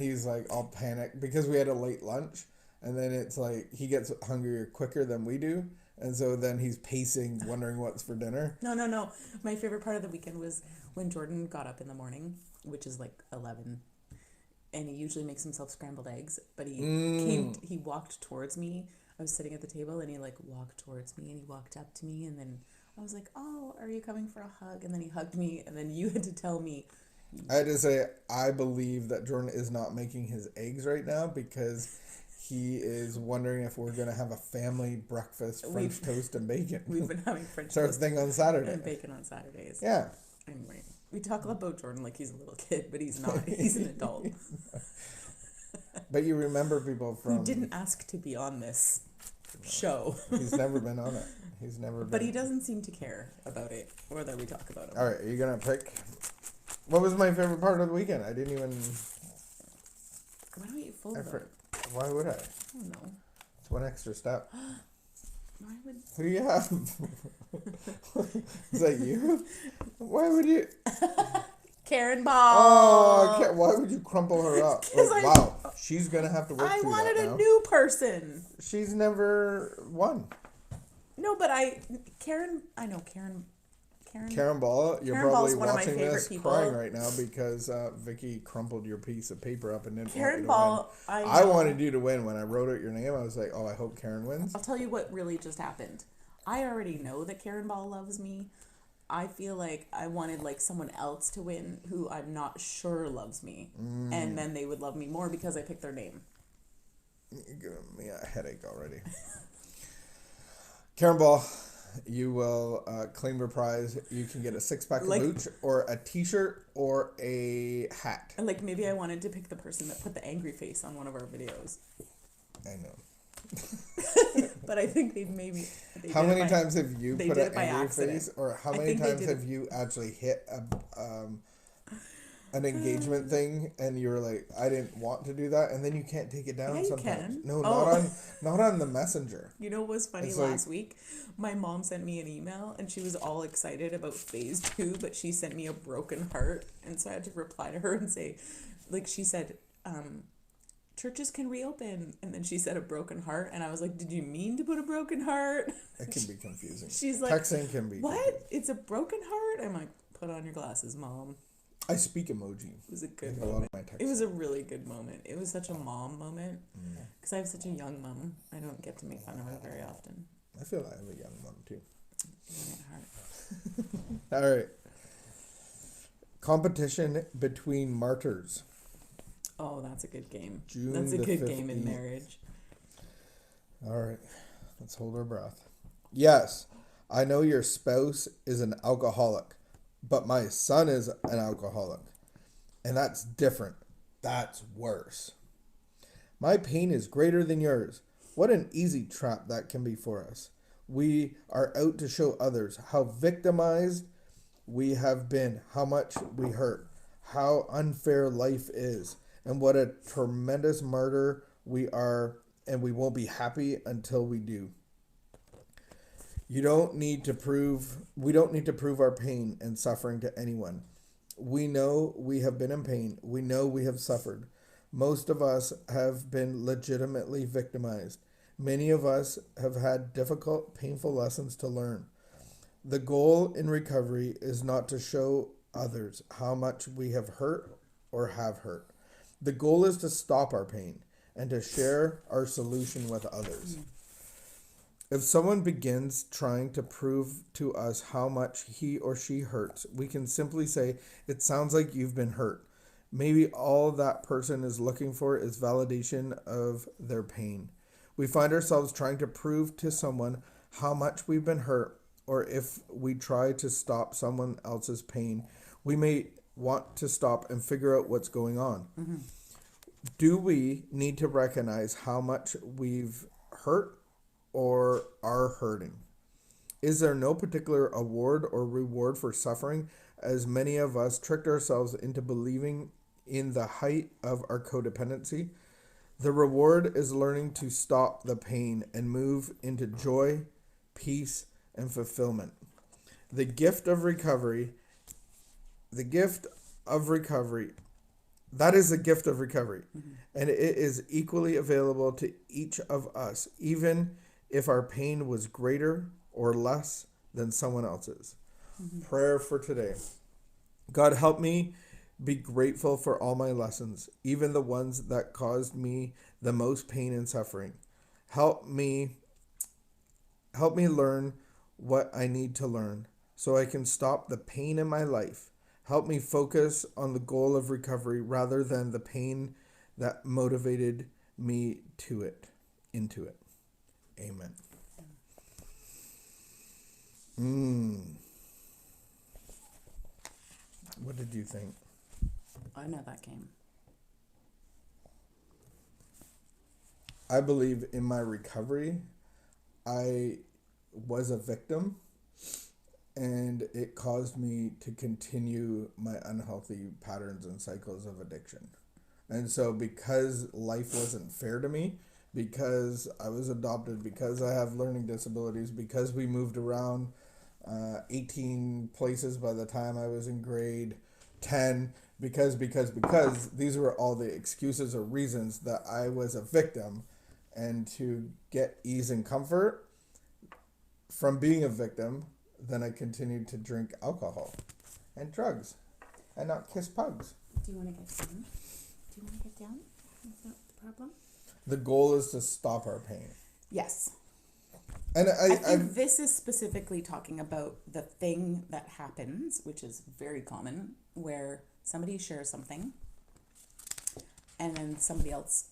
He's like all panicked because we had a late lunch, and then it's like he gets hungrier quicker than we do, and so then he's pacing, wondering what's for dinner. No. My favorite part of the weekend was when Jordan got up in the morning, which is like 11, and he usually makes himself scrambled eggs, but he walked towards me. I was sitting at the table, and he like walked towards me, and he walked up to me, and then I was like, "Oh, are you coming for a hug?" And then he hugged me, and then you had to tell me. I had to say, I believe that Jordan is not making his eggs right now because he is wondering if we're going to have a family breakfast, French toast and bacon. We've been having French Starts toast thing on Saturday. and bacon on Saturdays. Yeah. Anyway, we talk about Jordan like he's a little kid, but he's not. He's an adult. But you remember people from... Who didn't ask to be on this show. He's never been on it. He's never been. But he doesn't seem to care about it or that we talk about him. All right, are you going to pick... What was my favorite part of the weekend? I didn't even... Why don't you fold them? Why would I? I don't know. It's one extra step. Why would... Who do you have? Is that you? Why would you... Karen Ball! Oh, why would you crumple her up? Like, wow, she's going to have to work I through wanted that a now. new person. She's never won. No, but I know Karen Ball, you're Karen probably Ball's one of my watching favorite this people. crying right now because Vicky crumpled your piece of paper up and didn't Karen want you to Ball, win. I wanted you to win. When I wrote out your name, I was like, oh, I hope Karen wins. I'll tell you what really just happened. I already know that Karen Ball loves me. I feel like I wanted like someone else to win who I'm not sure loves me. And then they would love me more because I picked their name. You're giving me a headache already. Karen Ball, you will claim your prize. You can get a 6-pack of Mooch or a t-shirt or a hat. And like maybe I wanted to pick the person that put the angry face on one of our videos. I know. But I think they maybe... How many times have you put an angry accident. face? Or how many times have you actually hit an engagement thing and you were like, I didn't want to do that, and then you can't take it down sometimes? Can. No, not on the messenger. You know what was funny last week? My mom sent me an email and she was all excited about phase 2, but she sent me a broken heart, and so I had to reply to her and say, like, she said, churches can reopen, and then she said a broken heart, and I was like, did you mean to put a broken heart? It can be confusing. She's like, texting can be what? confusing. It's a broken heart? I'm like, put on your glasses, Mom. I speak emoji. It was a good like moment. A lot of my It was a really good moment. It was such a mom moment because I have such a young mom. I don't get to make fun of her very often. I feel I have a young mom too. Heart. All right. Competition between martyrs. Oh, that's a good game. June That's a the good game 15th. in marriage. All right. Let's hold our breath. Yes, I know your spouse is an alcoholic, but my son is an alcoholic. And that's different. That's worse. My pain is greater than yours. What an easy trap that can be for us. We are out to show others how victimized we have been, how much we hurt, how unfair life is, and what a tremendous martyr we are, and we won't be happy until we do. We don't need to prove our pain and suffering to anyone. We know we have been in pain. We know we have suffered. Most of us have been legitimately victimized. Many of us have had difficult, painful lessons to learn. The goal in recovery is not to show others how much we have hurt or have hurt. The goal is to stop our pain and to share our solution with others. If someone begins trying to prove to us how much he or she hurts, we can simply say, it sounds like you've been hurt. Maybe all that person is looking for is validation of their pain. We find ourselves trying to prove to someone how much we've been hurt, or if we try to stop someone else's pain, we may want to stop and figure out what's going on. Mm-hmm. Do we need to recognize how much we've hurt or are hurting? Is there no particular award or reward for suffering, as many of us tricked ourselves into believing in the height of our codependency? The reward is learning to stop the pain and move into joy, peace, and fulfillment. The gift of recovery That is the gift of recovery. Mm-hmm. And it is equally available to each of us, even if our pain was greater or less than someone else's. Mm-hmm. Prayer for today. God, help me be grateful for all my lessons, even the ones that caused me the most pain and suffering. Help me help me learn what I need to learn so I can stop the pain in my life. Help me focus on the goal of recovery rather than the pain that motivated me into it. Amen. What did you think? I know that game. I believe in my recovery, I was a victim, and it caused me to continue my unhealthy patterns and cycles of addiction. And so, because life wasn't fair to me, because I was adopted, because I have learning disabilities, because we moved around 18 places by the time I was in grade 10, because these were all the excuses or reasons that I was a victim. And to get ease and comfort from being a victim, then I continued to drink alcohol and drugs and not kiss pugs. Do you want to get down? Do you want to get down? Is that the problem? The goal is to stop our pain. Yes. And I think this is specifically talking about the thing that happens, which is very common, where somebody shares something and then somebody else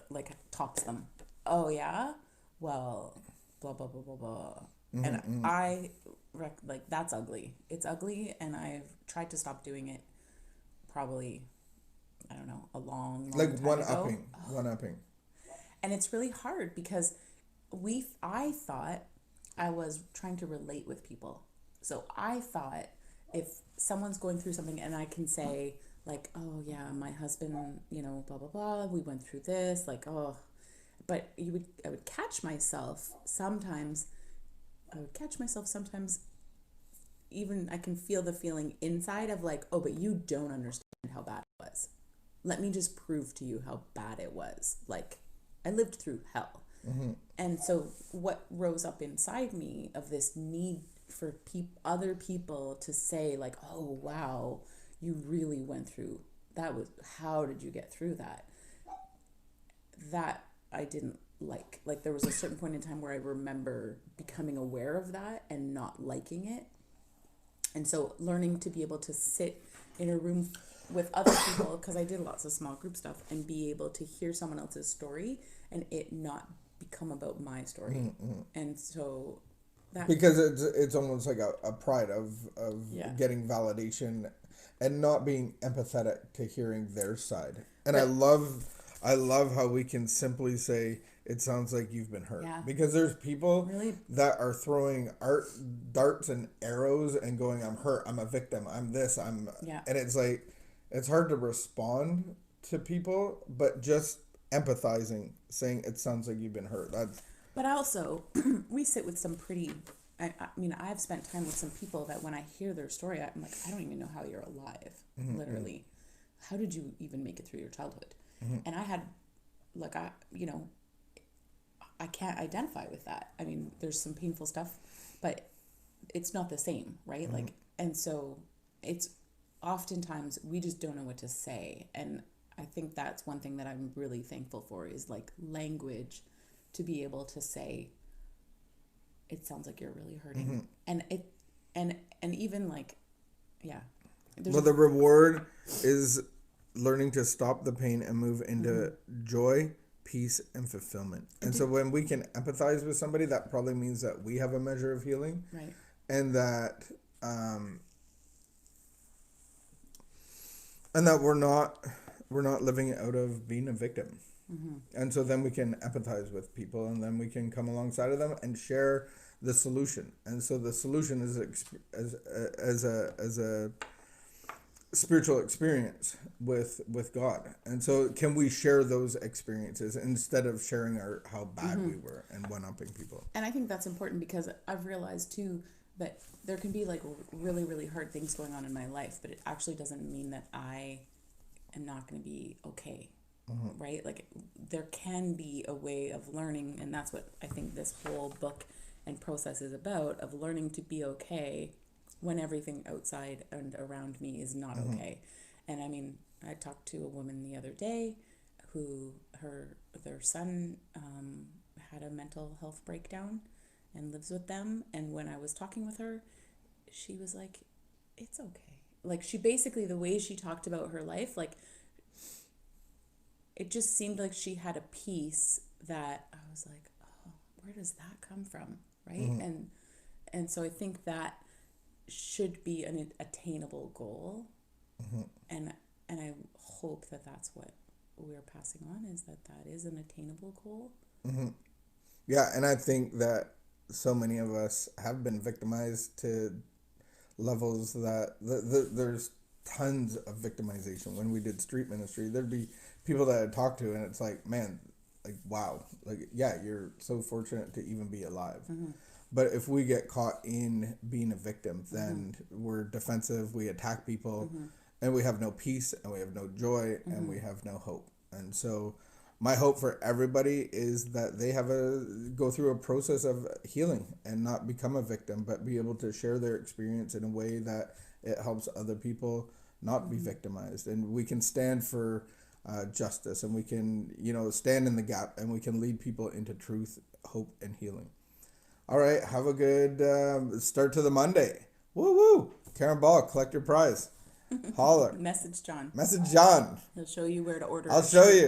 like tops them. Oh yeah? Well, blah, blah, blah, blah, blah. And I, like, that's ugly. It's ugly, and I've tried to stop doing it probably, I don't know, a long like time one ago. upping. And it's really hard because I thought I was trying to relate with people. So I thought if someone's going through something and I can say like, oh yeah, my husband, blah, blah, blah, we went through this, like, oh, but I would catch myself sometimes, even I can feel the feeling inside of like, oh, but you don't understand how bad it was. Let me just prove to you how bad it was. Like, I lived through hell. And so what rose up inside me of this need for other people to say like, oh, wow, you really went through that. How did you get through that? That I didn't like. Like, there was a certain point in time where I remember becoming aware of that and not liking it. And so learning to be able to sit in a room with other people, because I did lots of small group stuff, and be able to hear someone else's story and it not become about my story. And so that, because it's almost like a pride of Yeah. getting validation and not being empathetic to hearing their side. And But- I love how we can simply say, it sounds like you've been hurt. Yeah. Because there's people Really? that are throwing darts and arrows and going, I'm hurt, I'm a victim, I'm this, Yeah. and it's like, it's hard to respond to people, but just empathizing, saying it sounds like you've been hurt. But also, we sit with some pretty, I mean, I've spent time with some people that when I hear their story, I'm like, I don't even know how you're alive, literally. How did you even make it through your childhood? And I had, like, I can't identify with that. I mean, there's some painful stuff, but it's not the same, right? Like, and so it's oftentimes we just don't know what to say. And I think that's one thing that I'm really thankful for is like language to be able to say, it sounds like you're really hurting. And even like, yeah. Well, the reward is learning to stop the pain and move into joy, peace, and fulfillment. And so when we can empathize with somebody, that probably means that we have a measure of healing. Right. And that we're not living out of being a victim. And so then we can empathize with people, and then we can come alongside of them and share the solution. And so the solution is as a spiritual experience with God. And so can we share those experiences instead of sharing how bad we were and one-upping people? And I think that's important because I've realized too that there can be like really, really hard things going on in my life, but it actually doesn't mean that I am not going to be okay. Mm-hmm. Right? Like, there can be a way of learning, and that's what I think this whole book and process is about, of learning to be okay when everything outside and around me is not Mm-hmm. okay. And I mean, I talked to a woman the other day who their son had a mental health breakdown and lives with them. And when I was talking with her, she was like, it's okay. Like, she basically, the way she talked about her life, like, it just seemed like she had a peace that I was like, oh, where does that come from? Right? Mm-hmm. And so I think that should be an attainable goal. Mm-hmm. And I hope that that's what we're passing on, is that is an attainable goal. Mm-hmm. Yeah, and I think that so many of us have been victimized to levels that there's tons of victimization. When we did street ministry, there'd be people that I'd talk to, and it's like, man, like, wow, like, yeah, you're so fortunate to even be alive. Mm-hmm. But if we get caught in being a victim, then Mm-hmm. we're defensive, we attack people, Mm-hmm. and we have no peace, and we have no joy, and Mm-hmm. we have no hope. And so my hope for everybody is that they go through a process of healing and not become a victim, but be able to share their experience in a way that it helps other people not be Mm-hmm. victimized. And we can stand for justice, and we can, stand in the gap, and we can lead people into truth, hope, and healing. All right, have a good start to the Monday. Woo woo! Karen Ball, collect your prize. Holler. Message John. Message John. He'll show you where to order. I'll show you.